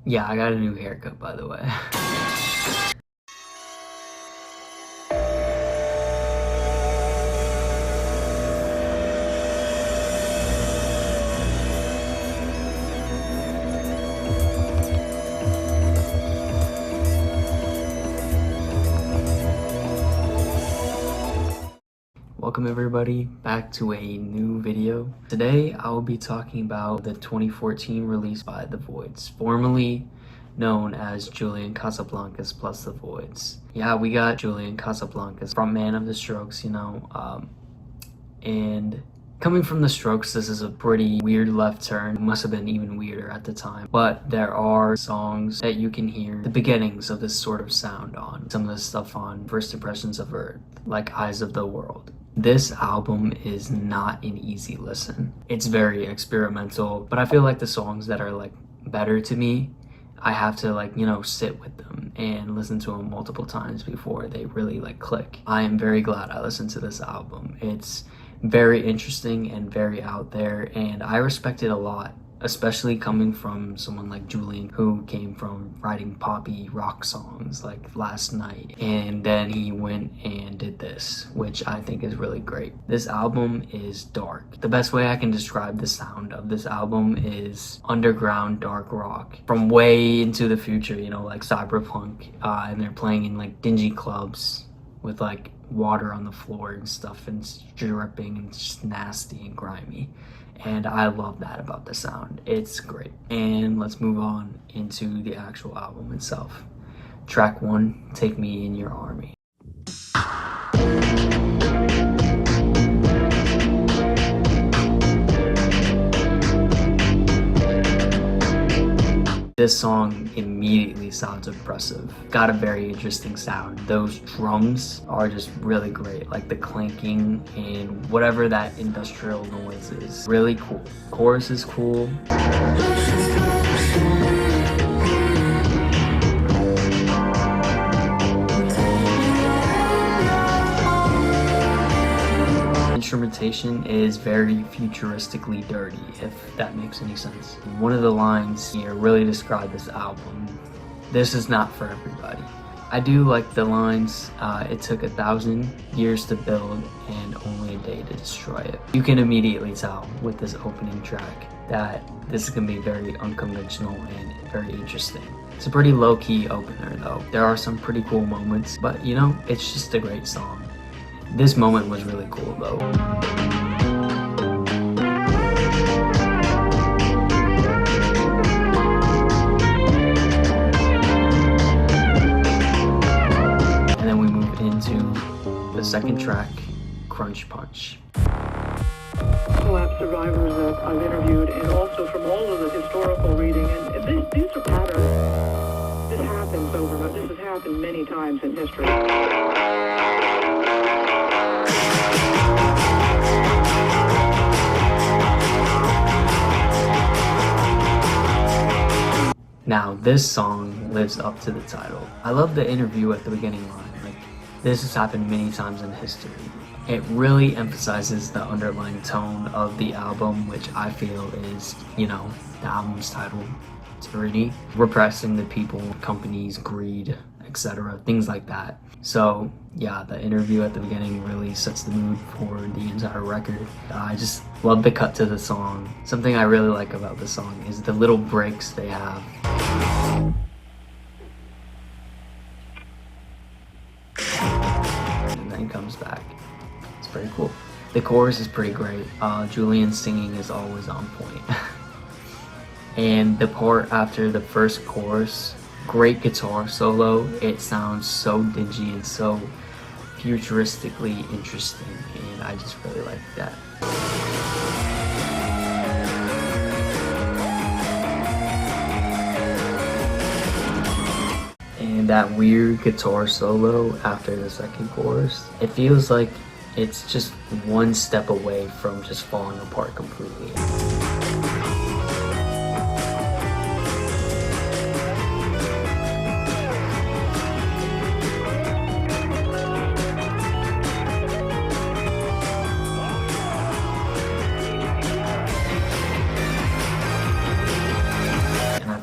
Yeah, I got a new haircut, by the way. Welcome everybody back to a new video. Today I will be talking about the 2014 release by the Voidz, formerly known as Julian Casablancas plus the Voidz. Yeah, we got Julian Casablancas, frontman of the Strokes, and coming from the Strokes, this is a pretty weird left turn. It must have been even weirder at the time, but there are songs that you can hear the beginnings of this sort of sound on. Some of the stuff on First Impressions of Earth, like Eyes of the World. This album is not an easy listen. It's very experimental, but I feel like the songs that are like better to me, I have to sit with them and listen to them multiple times before they really click. I am very glad I listened to this album. It's very interesting and very out there, and I respect it a lot, especially coming from someone like Julian, who came from writing poppy rock songs like Last Night, and then he went and did this, which I think is really great. This album is dark. The best way I can describe the sound of this album is underground dark rock from way into the future, like cyberpunk, and they're playing in dingy clubs with water on the floor and stuff, and it's dripping and it's just nasty and grimy. And I love that about the sound. It's great. And let's move on into the actual album itself. Track 1, Take Me in Your Army. This song immediately sounds oppressive. Got a very interesting sound. Those drums are just really great, like the clanking and whatever that industrial noise is. Really cool. Chorus is cool. Instrumentation is very futuristically dirty, if that makes any sense. One of the lines here really describe this album. This is not for everybody. I do like the lines, it took 1,000 years to build and only a day to destroy it. You can immediately tell with this opening track that this is gonna be very unconventional and very interesting. It's a pretty low-key opener though. There are some pretty cool moments, but it's just a great song. This moment was really cool though. And then we move into the second track, Crunch Punch. Collapse survivors that I've interviewed, and also from all of the historical reading, and these are patterns. This happens this has happened many times in history. Now, this song lives up to the title. I love the interview at the beginning line. This has happened many times in history. It really emphasizes the underlying tone of the album, which I feel is, the album's title, Tyranny, repressing the people, companies, greed, etc., things like that. So yeah, the interview at the beginning really sets the mood for the entire record. I just love the cut to the song. Something I really like about the song is the little breaks they have. And then comes back. It's pretty cool. The chorus is pretty great. Julian's singing is always on point. And the part after the first chorus, great guitar solo. It sounds so dingy and so futuristically interesting, and I just really like that. And that weird guitar solo after the second chorus, it feels like it's just one step away from just falling apart completely.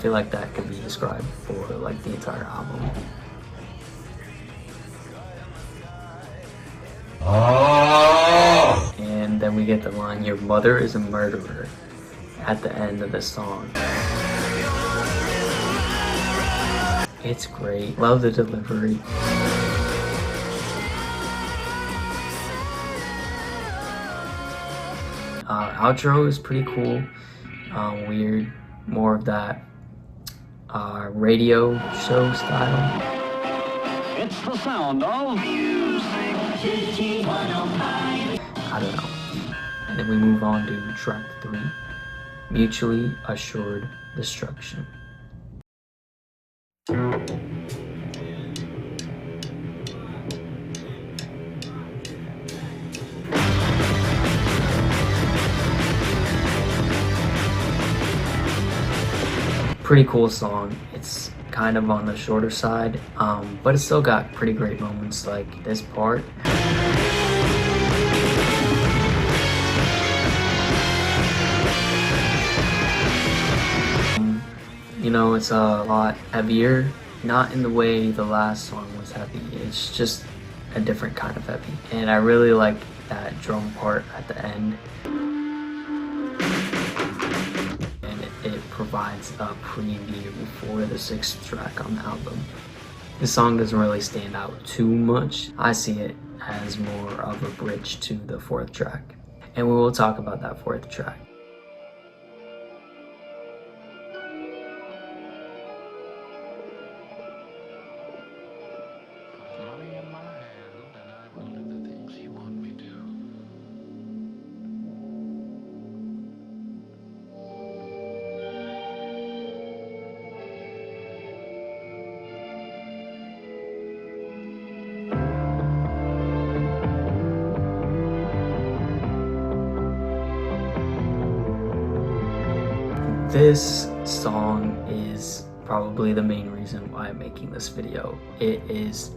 feel like that could be described for like the entire album. And then we get the line, "Your mother is a murderer," at the end of the song. It's great. Love the delivery. Outro is pretty cool. Weird. More of that radio show style. It's the sound of music. I don't know. And then we move on to track 3, "Mutually Assured Destruction." Pretty cool song. It's kind of on the shorter side, but it's still got pretty great moments like this part. You know, it's a lot heavier, not in the way the last song was heavy. It's just a different kind of heavy. And I really like that drum part at the end. It provides a preview for the 6th track on the album. The song doesn't really stand out too much. I see it as more of a bridge to the 4th track. And we will talk about that 4th track. Money in my hand, and I will do the things you want me to. This song is probably the main reason why I'm making this video. It is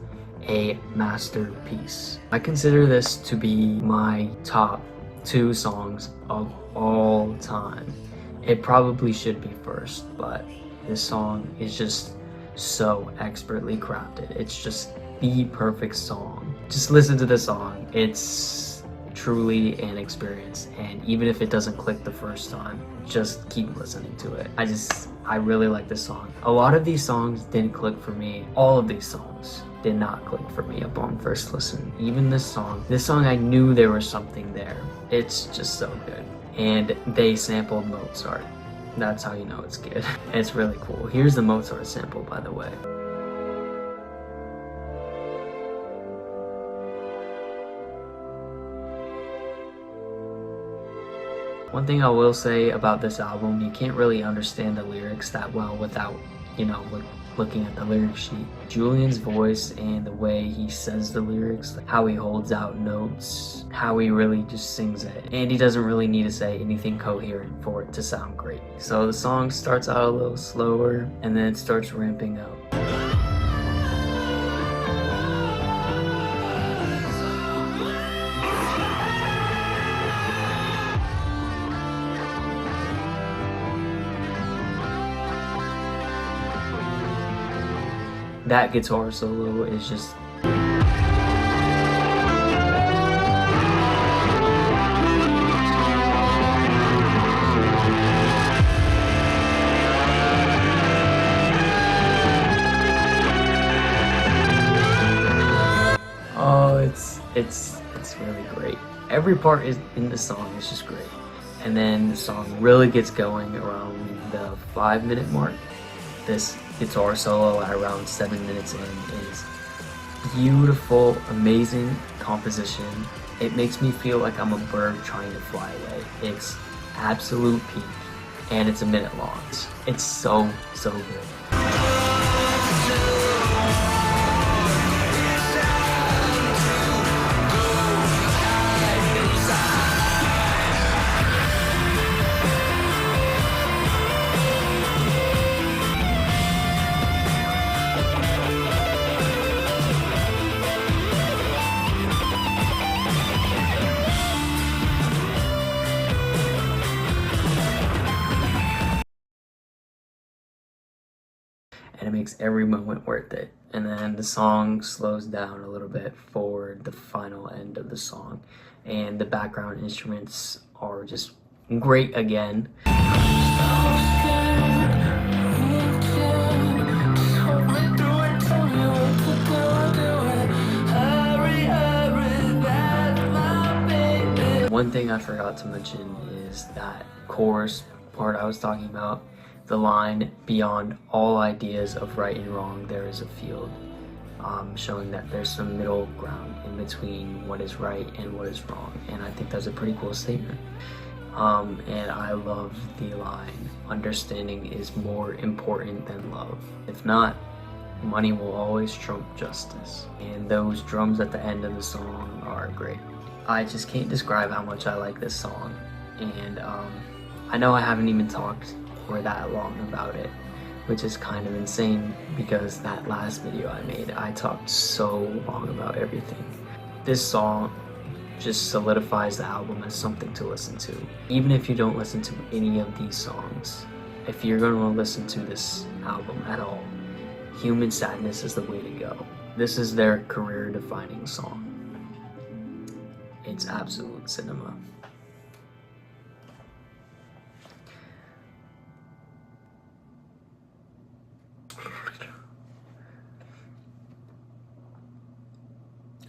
a masterpiece. I consider this to be my top 2 songs of all time. It probably should be first, but this song is just so expertly crafted. It's just the perfect song. Just listen to the song. It's truly an experience, and even if it doesn't click the first time, just keep listening to it. I really like this song. A lot of these songs didn't click for me. All of these songs did not click for me upon first listen. Even this song I knew there was something there. It's just so good. And they sampled Mozart. That's how you know it's good. It's really cool. Here's the Mozart sample, by the way. One thing I will say about this album, you can't really understand the lyrics that well without, you know, looking at the lyric sheet. Julian's voice and the way he says the lyrics, like how he holds out notes, how he really just sings it. And he doesn't really need to say anything coherent for it to sound great. So the song starts out a little slower and then it starts ramping up. That guitar solo is just it's really great. Every part in the song is just great. And then the song really gets going around the 5-minute mark. This guitar solo at around 7 minutes in is beautiful, amazing composition. It makes me feel like I'm a bird trying to fly away. It's absolute peak, and it's a minute long. It's so good. and it makes every moment worth it. And then the song slows down a little bit for the final end of the song, and the background instruments are just great again. One thing I forgot to mention is that chorus part I was talking about, the line, "Beyond all ideas of right and wrong, there is a field," showing that there's some middle ground in between what is right and what is wrong. And I think that's a pretty cool statement. And I love the line, "Understanding is more important than love. If not, money will always trump justice." And those drums at the end of the song are great. I just can't describe how much I like this song. And I know I haven't even talked for that long about it, which is kind of insane because that last video I made, I talked so long about everything. This song just solidifies the album as something to listen to. Even if you don't listen to any of these songs, if you're going to listen to this album at all, Human Sadness is the way to go. This is their career-defining song. It's absolute cinema.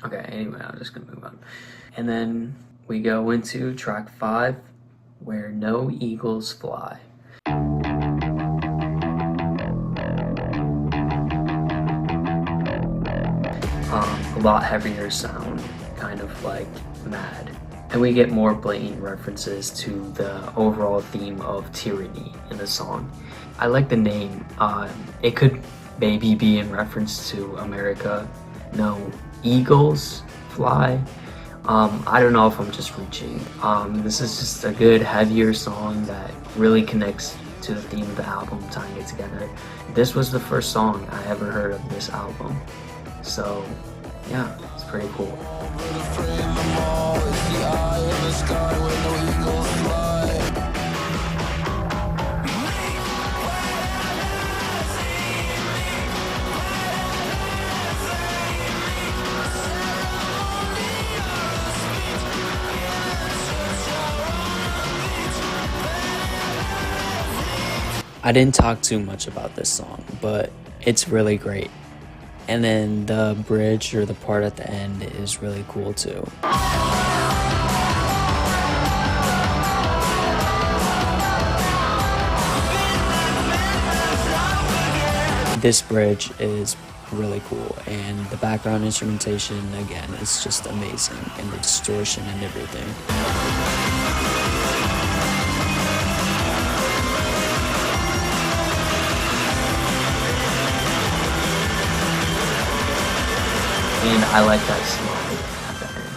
Okay, anyway, I'm just gonna move on. And then we go into track 5, "Where No Eagles Fly." A lot heavier sound, kind of like Mad. And we get more blatant references to the overall theme of tyranny in the song. I like the name. It could maybe be in reference to America. No Eagles Fly. I don't know if I'm just reaching. This is just a good, heavier song that really connects to the theme of the album, tying it together. This was the first song I ever heard of this album. So, yeah, it's pretty cool. I didn't talk too much about this song, but it's really great. And then the bridge, or the part at the end, is really cool too. This bridge is really cool, and the background instrumentation, again, is just amazing, and the distortion and everything. And I like that slide at the end.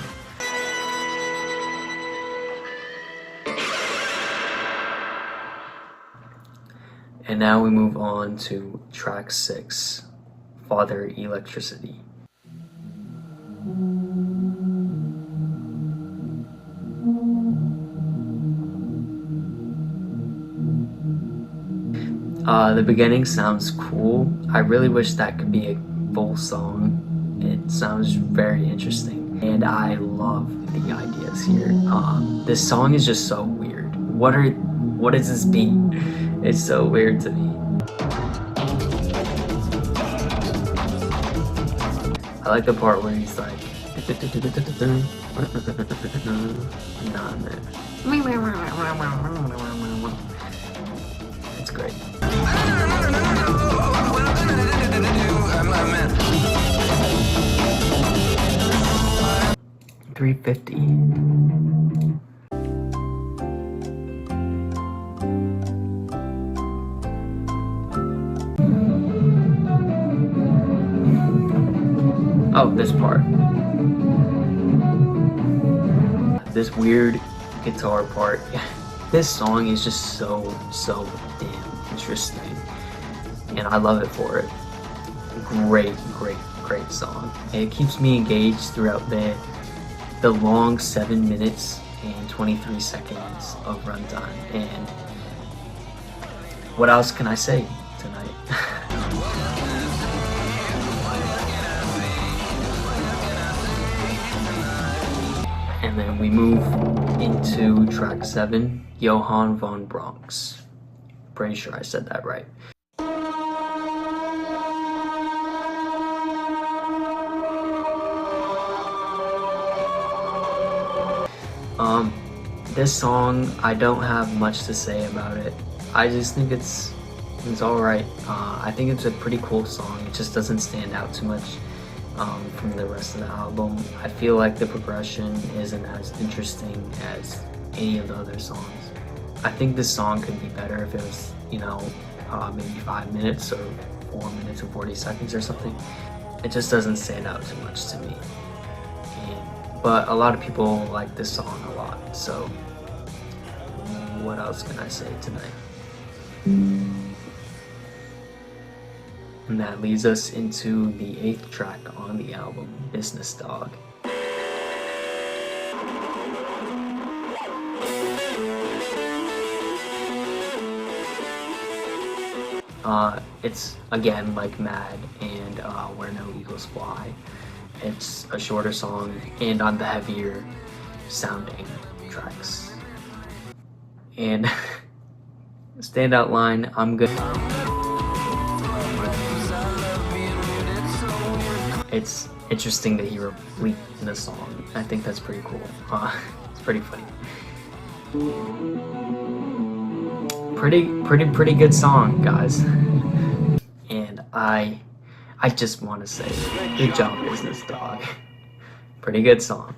And now we move on to track 6, "Father Electricity." The beginning sounds cool. I really wish that could be a full song. It sounds very interesting, and I love the ideas here. This song is just so weird. What is this beat? It's so weird to me. I like the part where he's like, nah, man. It's great. 350. Oh, this part. This weird guitar part. This song is just so damn interesting, and I love it for it. Great song. And it keeps me engaged throughout the long 7 minutes and 23 seconds of runtime. And what else can I say tonight. And then we move into track 7, Johan von Bronx. Pretty sure I said that right. This song, I don't have much to say about it. I just think it's alright. I think it's a pretty cool song. It just doesn't stand out too much from the rest of the album. I feel like the progression isn't as interesting as any of the other songs. I think this song could be better if it was, you know, maybe 5 minutes or 4 minutes and 40 seconds or something. It just doesn't stand out too much to me. But a lot of people like this song a lot, so what else can I say tonight? And that leads us into the 8th track on the album, Business Dog. It's again like Mad and Where No Eagles Fly. It's a shorter song and on the heavier sounding tracks. And standout line, I'm good. It's interesting that he repeat in the song. I think that's pretty cool. It's pretty funny. Pretty good song, guys. And I just want to say, good job, Business Dog. Pretty good song.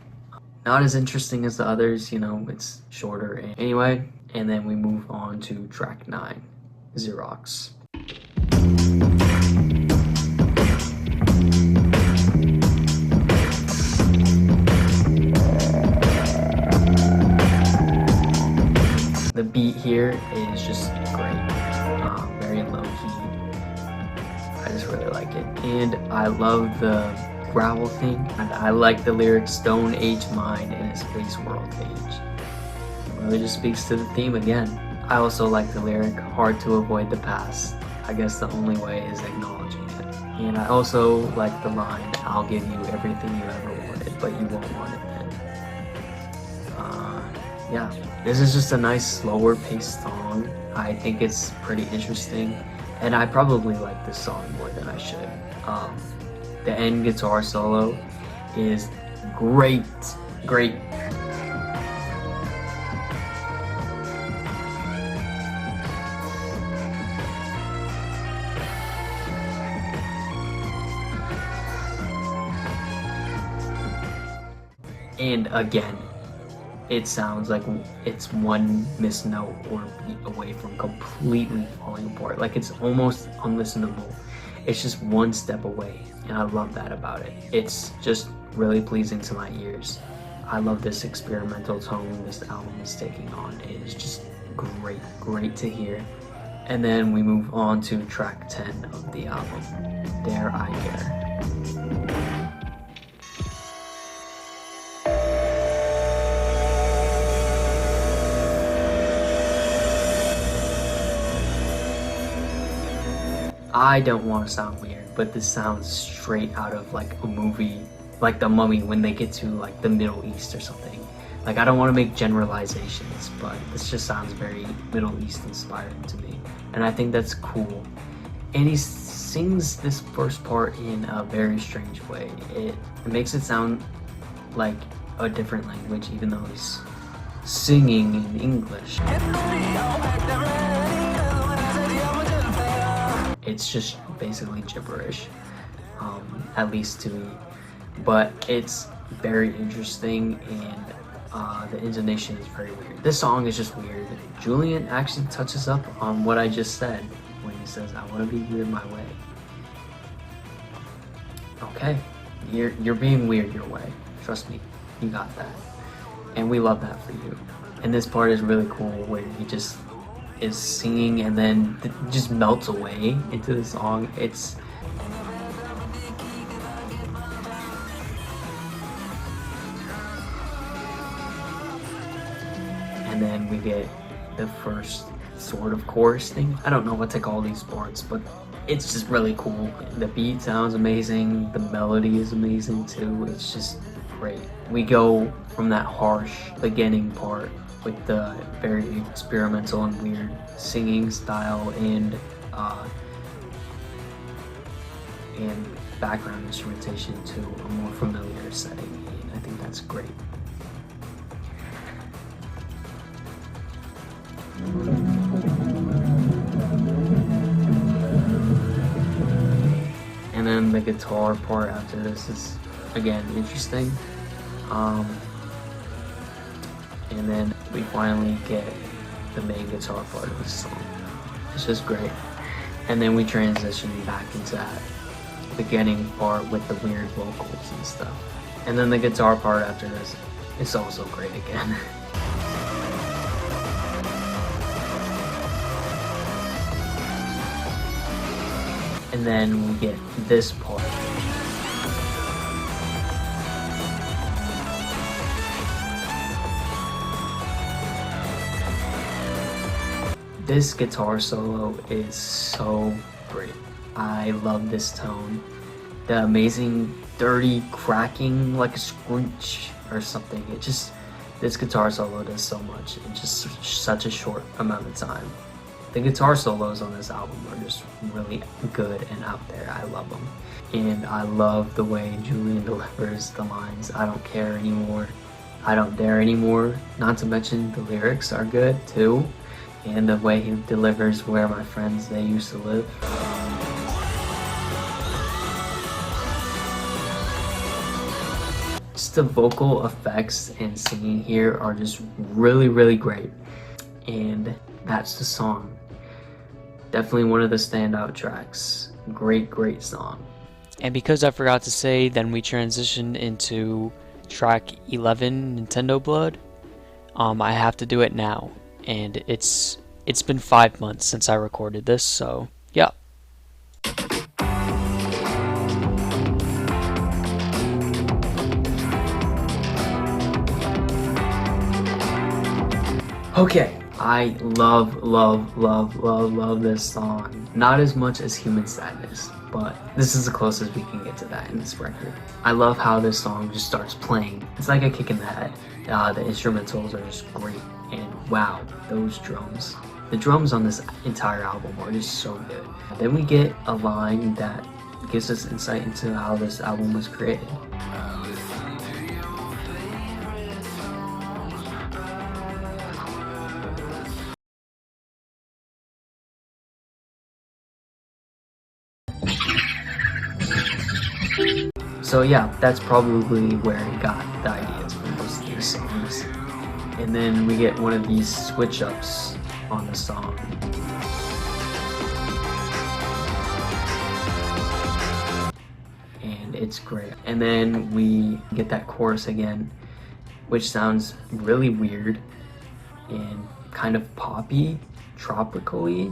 Not as interesting as the others, you know, it's shorter. Anyway, and then we move on to track 9, Xerox. The beat here is just great, very low key. I just really like it, and I love the growl thing, and I like the lyrics "Stone Age mind in a space world age." It really just speaks to the theme again. I also like the lyric "Hard to avoid the past. I guess the only way is acknowledging it." And I also like the line, "I'll give you everything you ever wanted, but you won't want it then." Yeah, this is just a nice slower paced song. I think it's pretty interesting, and I probably like this song more than I should. The end guitar solo is great. And again, it sounds like it's one missed note or beat away from completely falling apart. Like, it's almost unlistenable. It's just one step away, and I love that about it. It's just really pleasing to my ears. I love this experimental tone this album is taking on. It is just great to hear. And then we move on to track 10 of the album, Dare I Care. I don't want to sound weird, but this sounds straight out of like a movie, like The Mummy, when they get to like the Middle East or something. Like, I don't want to make generalizations, but this just sounds very Middle East inspired to me. And I think that's cool. And he sings this first part in a very strange way. It makes it sound like a different language, even though he's singing in English. It's just basically gibberish, at least to me, but it's very interesting, and the intonation is very weird. This song is just weird. Julian actually touches up on what I just said when he says, "I want to be weird my way." Okay, you're being weird your way. Trust me, you got that, and we love that for you. And this part is really cool, where he just is singing and then just melts away into the song. And then we get the first sort of chorus thing. I don't know what to call these parts, but it's just really cool. The beat sounds amazing, the melody is amazing too. It's just great. We go from that harsh beginning part with the very experimental and weird singing style and background instrumentation to a more familiar setting, and I think that's great. And then the guitar part after this is again interesting. And then we finally get the main guitar part of the song. It's just great. And then we transition back into that beginning part with the weird vocals and stuff. And then the guitar part after this is also great again. And then we get this part. This guitar solo is so great. I love this tone. The amazing dirty cracking like a screech or something. This guitar solo does so much in just such a short amount of time. The guitar solos on this album are just really good and out there. I love them. And I love the way Julian delivers the lines. I don't care anymore. I don't dare anymore. Not to mention the lyrics are good too. And the way he delivers where my friends they used to live. Just the vocal effects and singing here are just really, really great. And that's the song. Definitely one of the standout tracks. Great, great song. And because I forgot to say, then we transitioned into track 11, Nintendo Blood. I have to do it now. And it's been 5 months since I recorded this, so yeah. Okay, I love this song. Not as much as Human Sadness, but this is the closest we can get to that in this record. I love how this song just starts playing. It's like a kick in the head. The instrumentals are just great. And wow, those drums. The drums on this entire album are just so good. Then we get a line that gives us insight into how this album was created. So yeah, that's probably where he got the ideas for most of these songs. And then we get one of these switch ups on the song. And it's great. And then we get that chorus again, which sounds really weird and kind of poppy, tropically.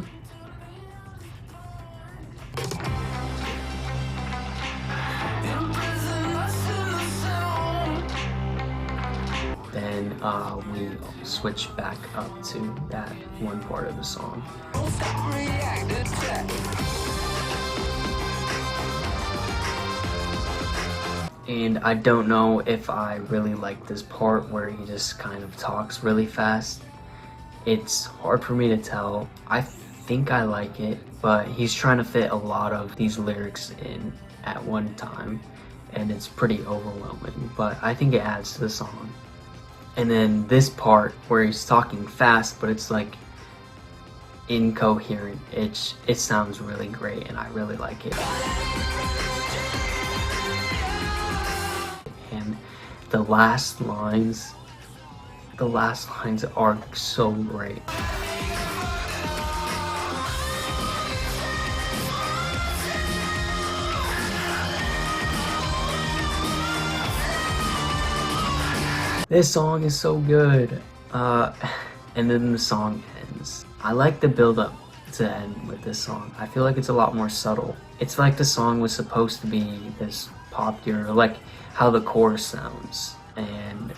Then we switch back up to that one part of the song. And I don't know if I really like this part where he just kind of talks really fast. It's hard for me to tell. I think I like it, but he's trying to fit a lot of these lyrics in at one time, and it's pretty overwhelming, but I think it adds to the song. And then this part where he's talking fast, but it's like incoherent. It sounds really great, and I really like it. And the last lines are so great. This song is so good. And then the song ends. I like the build up to end with this song. I feel like it's a lot more subtle. It's like the song was supposed to be this popular, like how the chorus sounds, and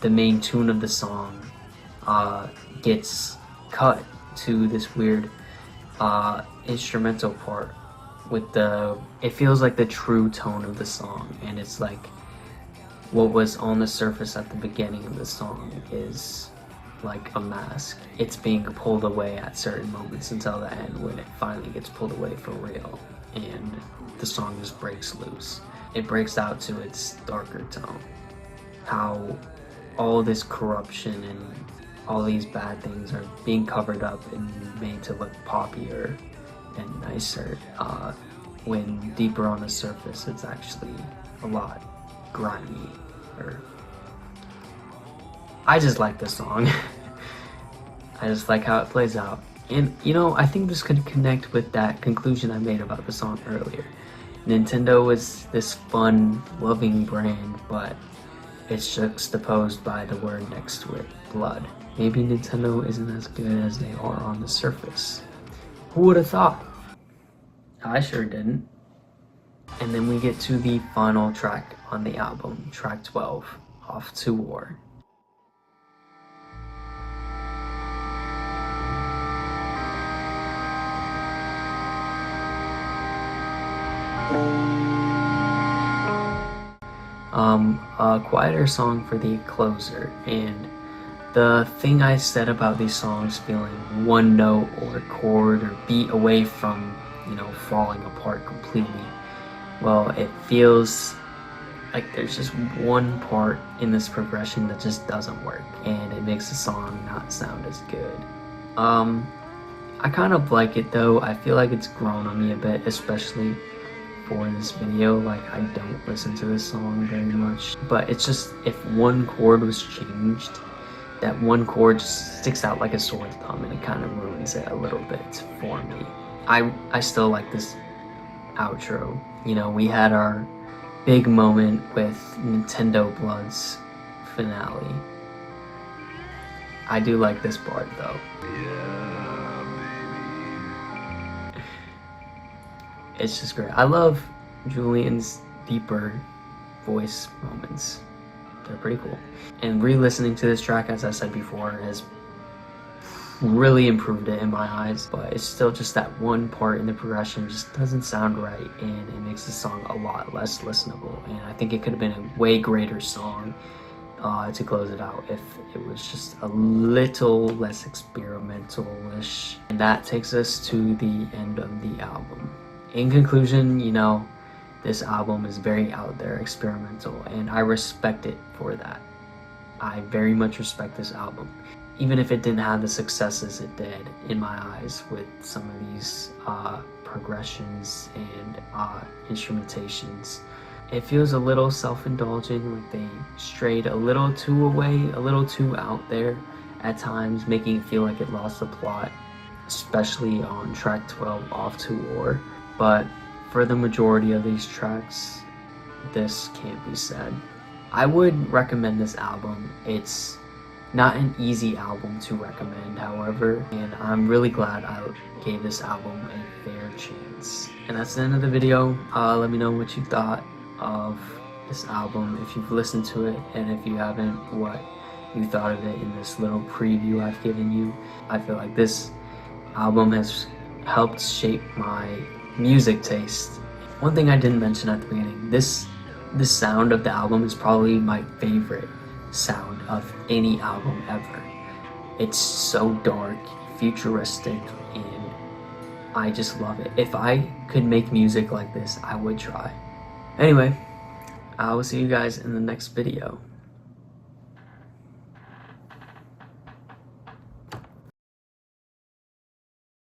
the main tune of the song gets cut to this weird instrumental part with it feels like the true tone of the song, and it's like what was on the surface at the beginning of the song is like a mask. It's being pulled away at certain moments until the end when it finally gets pulled away for real, and the song just breaks loose. It breaks out to its darker tone. How all this corruption and all these bad things are being covered up and made to look poppier and nicer, when deeper on the surface it's actually a lot grimy. I just like the song. I just like how it plays out. And you know, I think this could connect with that conclusion I made about the song earlier. Nintendo is this fun, loving brand, but it's juxtaposed by the word next to it, blood. Maybe Nintendo isn't as good as they are on the surface. Who would have thought? I sure didn't. And then we get to the final track on the album, track 12, Off to War. A quieter song for the closer, and the thing I said about these songs feeling one note or chord or beat away from, you know, falling apart completely, well, it feels like there's just one part in this progression that just doesn't work, and it makes the song not sound as good. I kind of like it though. I feel like it's grown on me a bit, especially for this video. Like, I don't listen to this song very much, but it's just, if one chord was changed, that one chord just sticks out like a sore thumb, and it kind of ruins it a little bit for me. I still like this outro. You know, we had our big moment with Nintendo Blood's finale. I do like this part though. It's just great. I love Julian's deeper voice moments. They're pretty cool. And re-listening to this track, as I said before, has really improved it in my eyes, but it's still just that one part in the progression just doesn't sound right, and it makes the song a lot less listenable. And I think it could have been a way greater song to close it out if it was just a little less experimental-ish. And that takes us to the end of the album. In conclusion, you know, this album is very out there, experimental, and I respect it for that. I very much respect this album, even if it didn't have the successes it did in my eyes with some of these progressions and instrumentations. It feels a little self-indulgent, like they strayed a little too away, a little too out there at times, making it feel like it lost the plot, especially on track 12, Off to War. But for the majority of these tracks, this can't be said. I would recommend this album. It's not an easy album to recommend, however, and I'm really glad I gave this album a fair chance. And that's the end of the video. Let me know what you thought of this album, if you've listened to it, and if you haven't, what you thought of it in this little preview I've given you. I feel like this album has helped shape my music taste. One thing I didn't mention at the beginning, this sound of the album is probably my favorite sound of any album ever. It's so dark, futuristic, and I just love it. If I could make music like this, I would try. Anyway, I will see you guys in the next video.